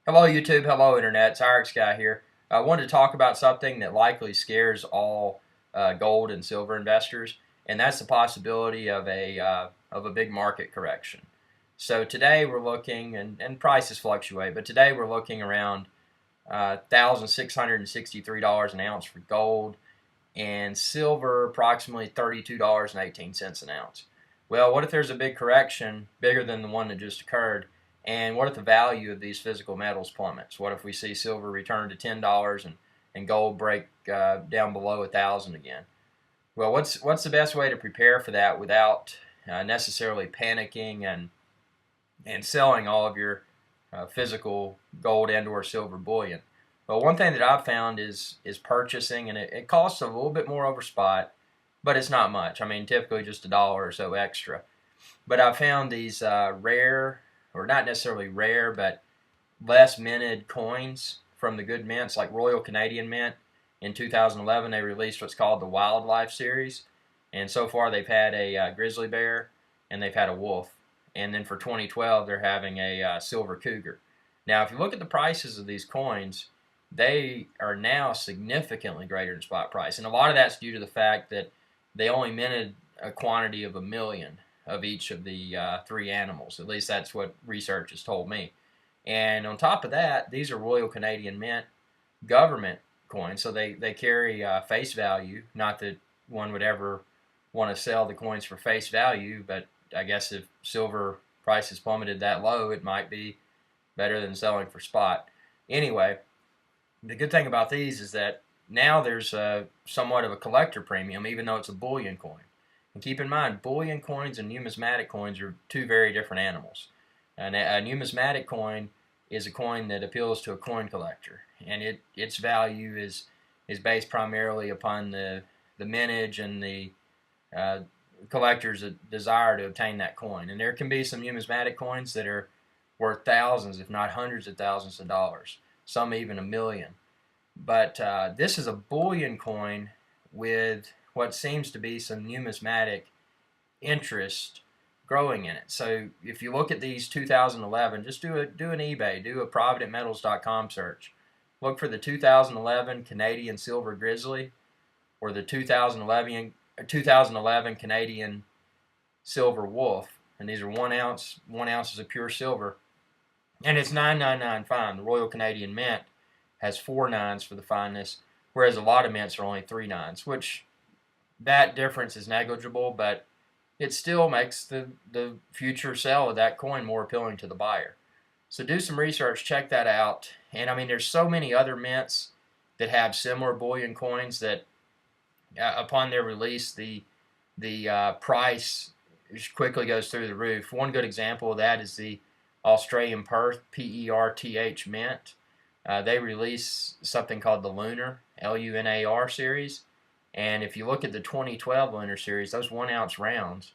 Hello YouTube, hello Internet, it's Irish Guy here. I wanted to talk about something that likely scares all gold and silver investors, and that's the possibility of a big market correction. So today we're looking, and prices fluctuate, but today we're looking around $1,663 an ounce for gold, and silver approximately $32.18 an ounce. Well, what if there's a big correction, bigger than the one that just occurred? And what if the value of these physical metals plummets? What if we see silver return to $10 and gold break down below 1,000 again? Well, what's the best way to prepare for that without necessarily panicking and selling all of your physical gold and or silver bullion? Well, one thing that I've found is purchasing, and it costs a little bit more over spot, but it's not much. I mean, typically just $1 or so extra. But I've found these rare, or not necessarily rare, but less minted coins from the good mints, like Royal Canadian Mint. In 2011, they released what's called the Wildlife Series, and so far they've had a grizzly bear and they've had a wolf. And then for 2012, they're having a silver cougar. Now, if you look at the prices of these coins, they are now significantly greater than spot price, and a lot of that's due to the fact that they only minted a quantity of 1,000,000 of each of the three animals. At least that's what research has told me. And on top of that, these are Royal Canadian Mint government coins, so they carry face value. Not that one would ever want to sell the coins for face value, but I guess if silver prices plummeted that low, it might be better than selling for spot. Anyway, the good thing about these is that now there's somewhat of a collector premium, even though it's a bullion coin. And keep in mind, bullion coins and numismatic coins are two very different animals. And a numismatic coin is a coin that appeals to a coin collector, and its value is based primarily upon the mintage and the collector's desire to obtain that coin. And there can be some numismatic coins that are worth thousands, if not hundreds of thousands of dollars, some even 1,000,000. But this is a bullion coin with what seems to be some numismatic interest growing in it. So if you look at these 2011, just do an eBay, do a providentmetals.com search. Look for the 2011 Canadian Silver Grizzly or the 2011 Canadian Silver Wolf, and these are 1 ounce. 1 ounce is of pure silver, and it's 999 fine. The Royal Canadian Mint has 4 nines for the fineness, whereas a lot of mints are only 3 nines, which that difference is negligible, but it still makes the future sale of that coin more appealing to the buyer. So do some research, check that out. And I mean, there's so many other mints that have similar bullion coins that upon their release, the price quickly goes through the roof. One good example of that is the Australian Perth, Perth Mint. They release something called the Lunar, Lunar Series. And if you look at the 2012 Lunar Series, those 1 ounce rounds,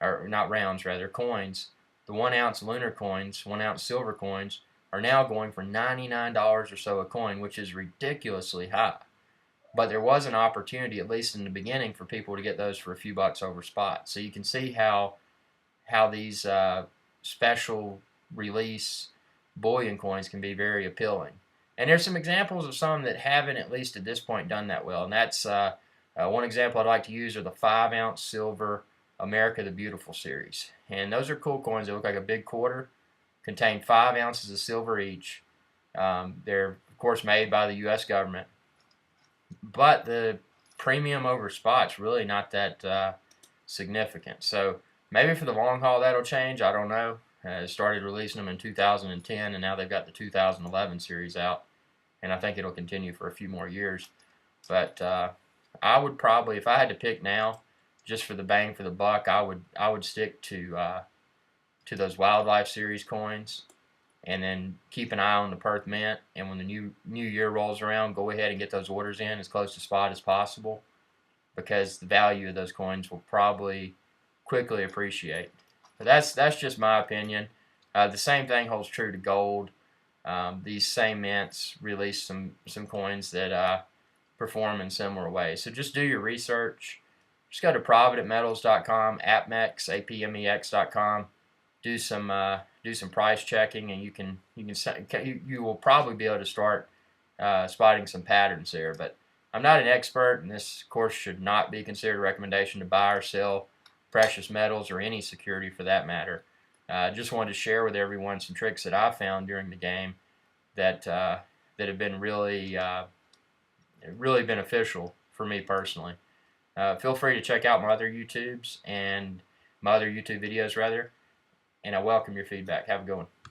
or not rounds rather, coins, the 1 ounce lunar coins, 1 ounce silver coins, are now going for $99 or so a coin, which is ridiculously high. But there was an opportunity, at least in the beginning, for people to get those for a few bucks over spot. So you can see how these special release bullion coins can be very appealing. And there's some examples of some that haven't, at least at this point, done that well. And that's one example I'd like to use are the 5 ounce silver America the Beautiful series. And those are cool coins. They look like a big quarter, contain 5 ounces of silver each. They're, of course, made by the U.S. government. But the premium over spot's really not that significant. So maybe for the long haul that'll change. I don't know. Started releasing them in 2010, and now they've got the 2011 series out. And I think it'll continue for a few more years. But I would probably, if I had to pick now, just for the bang for the buck, I would stick to those Wildlife Series coins, and then keep an eye on the Perth Mint. And when the new year rolls around, go ahead and get those orders in as close to spot as possible, because the value of those coins will probably quickly appreciate. But that's just my opinion. The same thing holds true to gold. These same mints release some coins that perform in similar ways. So just do your research. Just go to providentmetals.com, APMEX, APMEX.com. Do some do some price checking, and you will probably be able to start spotting some patterns there. But I'm not an expert, and this course should not be considered a recommendation to buy or sell precious metals or any security for that matter. Just wanted to share with everyone some tricks that I found during the game that have been really beneficial for me personally. Feel free to check out my other YouTube videos rather, and I welcome your feedback. Have a good one.